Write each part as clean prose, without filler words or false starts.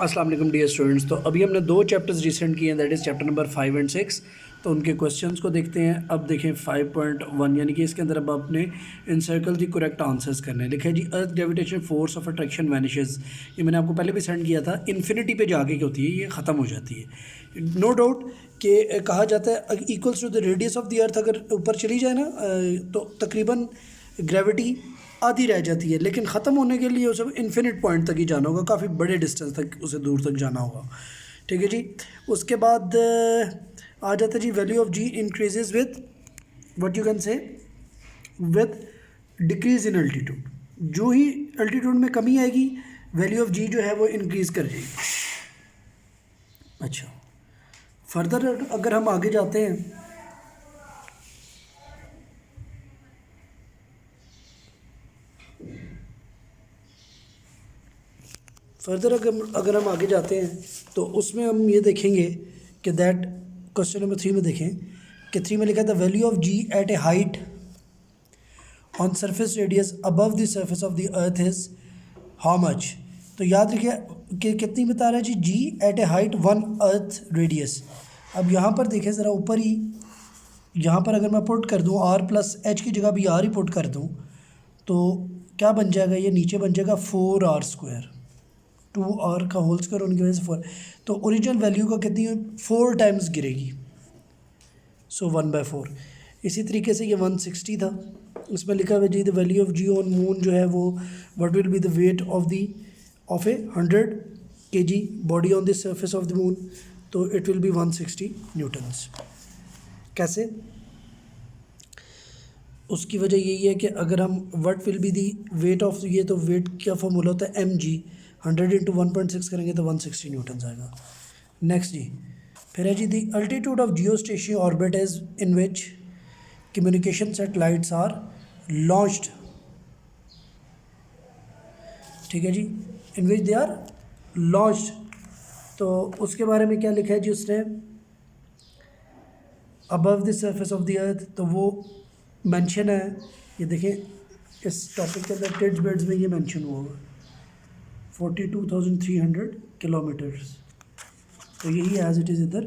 अस्सलाम वालेकुम dear students. तो अभी हमने दो चैप्टर्स रिसेंट किए हैं, that is chapter number 5 and 6। तो उनके क्वेश्चंस को देखते हैं। अब देखें 5.1 यानी कि इसके अंदर अब आपने इनसर्कल दी करेक्ट आंसर्स करने हैं। लिखा है जी earth gravitation force of attraction vanishes. ये मैंने आपको पहले भी सेंड किया था। इन्फिनिटी पे जाके क्या होती है, ये ख़त्म हो जाती है। नो डाउट कि कहा जाता है equals to the radius of the earth अगर ऊपर चली जाए ना तो तकरीबन ग्रेविटी आधी रह जाती है, लेकिन ख़त्म होने के लिए उसे इन्फिनिट पॉइंट तक ही जाना होगा, काफ़ी बड़े डिस्टेंस तक उसे दूर तक जाना होगा। ठीक है जी। उसके बाद आ जाता है जी value of g increases with what you can say with decrease in altitude. जो ही अल्टीट्यूड में कमी आएगी वैल्यू ऑफ जी जो है वो इंक्रीज कर जाएगी। अच्छा, फर्दर अगर हम आगे जाते हैं अगर हम आगे जाते हैं तो उसमें हम ये देखेंगे कि दैट क्वेश्चन नंबर 3 में देखें कि 3 में लिखा था value of g at a height on surface radius above the surface of the earth is how much. तो याद रखिए कि कितनी बता रहा है जी, g at a height 1 earth radius. अब यहाँ पर देखें ज़रा ऊपर ही, यहाँ पर अगर मैं पुट कर दूँ आर प्लस एच की जगह भी आर ही पुट कर दूँ तो क्या बन जाएगा, ये नीचे बन जाएगा 4r²। 2r का होल स्क्वायर होने की वजह से 4, तो ओरिजिनल वैल्यू का कितनी 4 टाइम्स गिरेगी, सो 1/4। इसी तरीके से ये 160 था, इसमें लिखा हुआ जी the value of g on moon जो है वो what will be the weight of a 100 kg body on the surface of the moon, तो इट विल बी 160 न्यूटन्स। कैसे? उसकी वजह यही है कि अगर हम what will be the weight of, ये तो वेट का फॉर्मूला होता है mg, 100 इंटू 1.6 करेंगे तो 160 न्यूटन आएगा। नेक्स्ट जी, फिर है जी the altitude of geostationary orbit is in which communication satellites are launched. ठीक है जी, इन विच दे आर लॉन्च्ड। तो उसके बारे में क्या लिखा है जी उसने, above the surface of the अर्थ, तो वो मेंशन है। ये देखें इस टॉपिक के अंदर टिड्स बिड्स में ये मेंशन हुआ होगा 42,300 किलोमीटर्स, तो यही एज इट इज़ इधर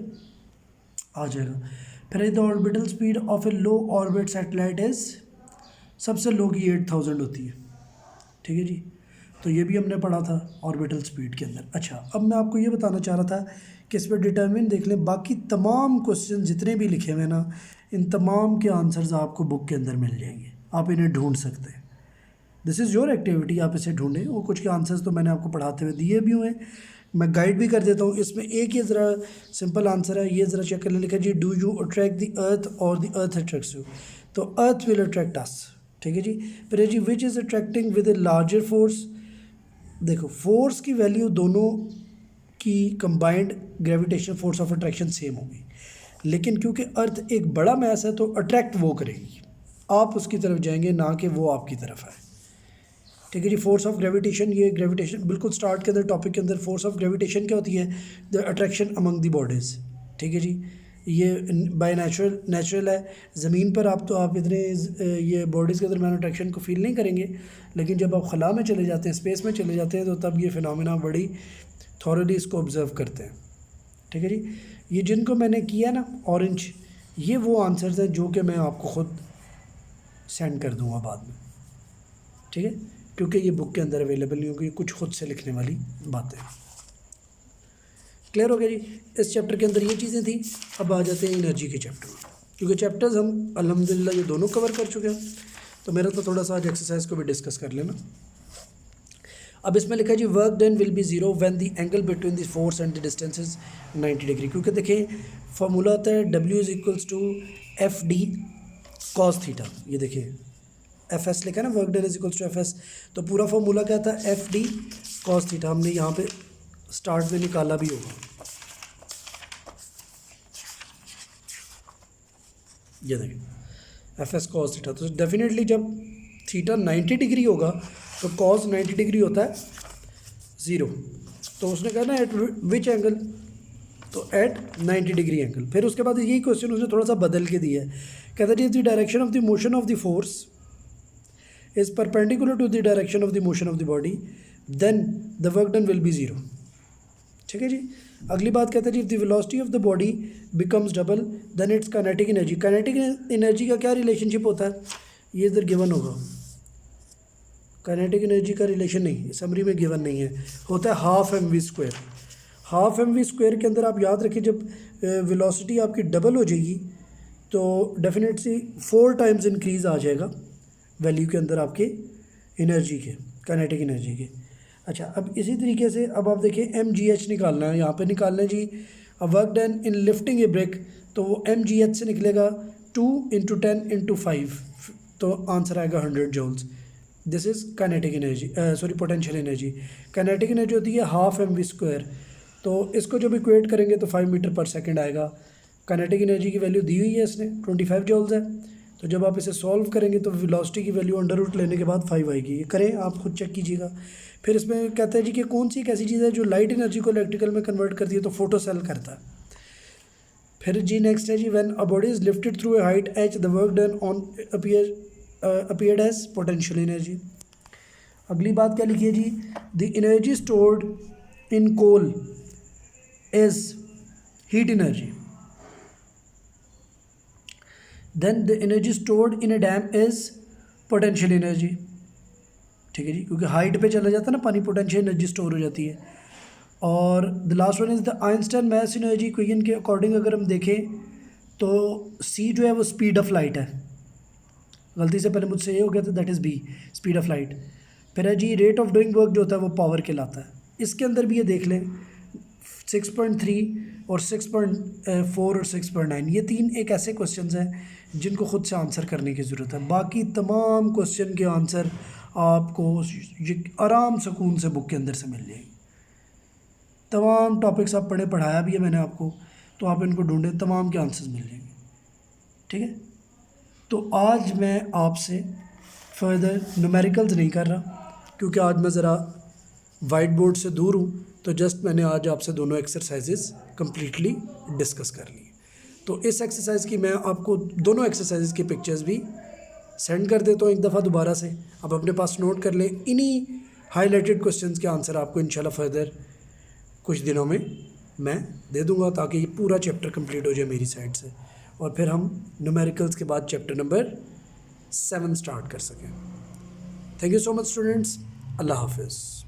आ जाएगा। फिर the orbital speed of A low orbit satellite is, सबसे लो की 8,000 होती है। ठीक है जी, तो ये भी हमने पढ़ा था ऑर्बिटल स्पीड के अंदर। अच्छा, अब मैं आपको ये बताना चाह रहा था कि इस पर डिटर्मिन देख लें, बाकी तमाम क्वेश्चन जितने भी लिखे हुए हैं ना, इन तमाम के आंसर्स आपको बुक के अंदर मिल जाएंगे, आप इन्हें ढूंढ सकते हैं। दिस इज़ योर एक्टिविटी, आप इसे ढूंढें। वो कुछ के आंसर्स तो मैंने आपको पढ़ाते हुए दिए भी हुए हैं, मैं गाइड भी कर देता हूँ। इसमें एक ये ज़रा सिंपल आंसर है, ये ज़रा चेक कर लिखा जी do you attract the earth और द अर्थ अट्रैक्ट्स यू, तो अर्थ विल अट्रैक्ट अस। ठीक है जी। फिर जी which is attracting with a larger force. देखो फोर्स की वैल्यू दोनों की combined gravitation force of attraction same होगी, लेकिन क्योंकि अर्थ एक बड़ा मैस है तो अट्रैक्ट वो करेगी, आप उसकी तरफ जाएंगे ना कि वो आपकी तरफ आए। ठीक है जी। फोर्स ऑफ ग्रेविटेशन, ये ग्रेविटेशन बिल्कुल स्टार्ट के अंदर टॉपिक के अंदर फोर्स ऑफ ग्रेविटेशन क्या होती है, the attraction among the bodies. ठीक है जी, ये बाय नेचुरल है। ज़मीन पर आप इतने ये बॉडीज़ के दरमियान अट्रैक्शन को फील नहीं करेंगे, लेकिन जब आप खला में चले जाते हैं, स्पेस में चले जाते हैं, तो तब ये फिनोमेना बड़ी थॉरली इसको ऑब्ज़र्व करते हैं। ठीक है जी। ये जिनको मैंने किया ना ऑरेंज, ये वो आंसर्स हैं जो कि मैं आपको ख़ुद सेंड कर दूँगा बाद में। ठीक है, क्योंकि ये बुक के अंदर अवेलेबल नहीं होगी, कुछ खुद से लिखने वाली बातें। क्लियर हो गया जी। इस चैप्टर के अंदर ये चीज़ें थी। अब आ जाते हैं एनर्जी के चैप्टर में, क्योंकि चैप्टर्स हम अल्हम्दुलिल्लाह ये दोनों कवर कर चुके हैं, तो मेरा तो थोड़ा सा आज एक्सरसाइज को भी डिस्कस कर लेना। अब इसमें लिखा है जी work done will be zero when the angle between the force and the distance is 90 degree. क्योंकि देखें फार्मूला होता है W is equals to FD cos theta. ये देखिए FS लिखा है ना, work done is equals to FS, तो पूरा फार्मूला क्या था FD cos थीटा। हमने यहाँ पे स्टार्ट में निकाला भी होगा, ये देखें FS cos थीटा। तो डेफिनेटली जब थीटा 90 डिग्री होगा तो cos 90 डिग्री होता है 0। तो उसने कहा ना एट विच एंगल, तो एट 90 डिग्री एंगल। फिर उसके बाद यही क्वेश्चन उसने थोड़ा सा बदल के दिया है, कहता है the direction of the motion of the force is perpendicular to the direction of the motion of the body, then the work done will be 0. ठीक है जी। अगली बात कहते हैं जी, if the velocity of the body becomes double then its kinetic energy. Kinetic energy का क्या relationship होता है, ये इधर गिवन होगा। काइनेटिक एनर्जी का रिलेशन नहीं, समरी में गिवन नहीं है, होता है half m v square. Half m v square के अंदर आप याद रखिए, जब वेलोसिटी आपकी डबल हो जाएगी तो डेफिनेटली 4 टाइम्स इंक्रीज़ आ जाएगा वैल्यू के अंदर आपके एनर्जी के, काइनेटिक एनर्जी के। अच्छा, अब इसी तरीके से अब आप देखिए एम जी एच निकालना है, यहाँ पे निकालना है जी work done in lifting a brick, तो वो एम जी एच से निकलेगा 2 × 10 × 5, तो आंसर आएगा 100 joules. This is kinetic energy, sorry potential energy. Kinetic energy होती है हाफ एम वी स्क्वायर, तो इसको जब इक्वेट करेंगे तो 5 मीटर पर सेकेंड आएगा। काइनेटिक एनर्जी की वैल्यू दी हुई है इसने 25 जूल्स है, तो जब आप इसे सॉल्व करेंगे तो वेलोसिटी की वैल्यू अंडर रूट लेने के बाद 5 आएगी। ये करें, आप खुद चेक कीजिएगा। फिर इसमें कहते हैं जी कि कौन सी एक ऐसी चीज़ है जो लाइट एनर्जी को इलेक्ट्रिकल में कन्वर्ट करती है, तो फोटो सेल करता है। फिर जी नेक्स्ट है जी, when a body is lifted through a height h the work done on appeared as potential energy. अगली बात क्या लिखी है जी, the energy stored in coal is heat energy, then the energy stored in a dam is potential energy. ठीक है जी, क्योंकि height पे चला जाता है ना पानी, पोटेंशियल एनर्जी स्टोर हो जाती है। और the last one is the Einstein math energy equation के अकॉर्डिंग अगर हम देखें तो सी जो है वो स्पीड ऑफ लाइट है, गलती से पहले मुझसे ये हो गया था, that is B speed of light. फिर है जी रेट ऑफ डूइंग वर्क जो होता है वो पावर कहलाता है। इसके अंदर भी ये देख लें 6.3 और 6.4 और 6.9, ये 3 एक ऐसे क्वेश्चंस हैं जिनको खुद से आंसर करने की ज़रूरत है। बाकी तमाम क्वेश्चन के आंसर आपको ये आराम सुकून से बुक के अंदर से मिल जाएगी। तमाम टॉपिक्स आप पढ़ाया भी है मैंने आपको, तो आप इनको ढूंढें, तमाम के आंसर्स मिल जाएंगे। ठीक है, तो आज मैं आपसे फर्दर न्यूमेरिकल्स नहीं कर रहा क्योंकि आज मैं ज़रा वाइट बोर्ड से दूर हूँ, तो जस्ट मैंने आज आपसे दोनों एक्सरसाइजेस कम्प्लीटली डिस्कस कर ली। तो इस एक्सरसाइज की मैं आपको दोनों एक्सरसाइजेस की पिक्चर्स भी सेंड कर देता हूँ एक दफ़ा दोबारा से, आप अपने पास नोट कर लें। इन्हीं हाईलाइटेड क्वेश्चंस के आंसर आपको इंशाल्लाह फर्दर कुछ दिनों में मैं दे दूँगा, ताकि ये पूरा चैप्टर कंप्लीट हो जाए मेरी साइड से, और फिर हम न्यूमेरिकल्स के बाद चैप्टर नंबर 7 स्टार्ट कर सकें। Thank you so much students, अल्लाह हाफिज़।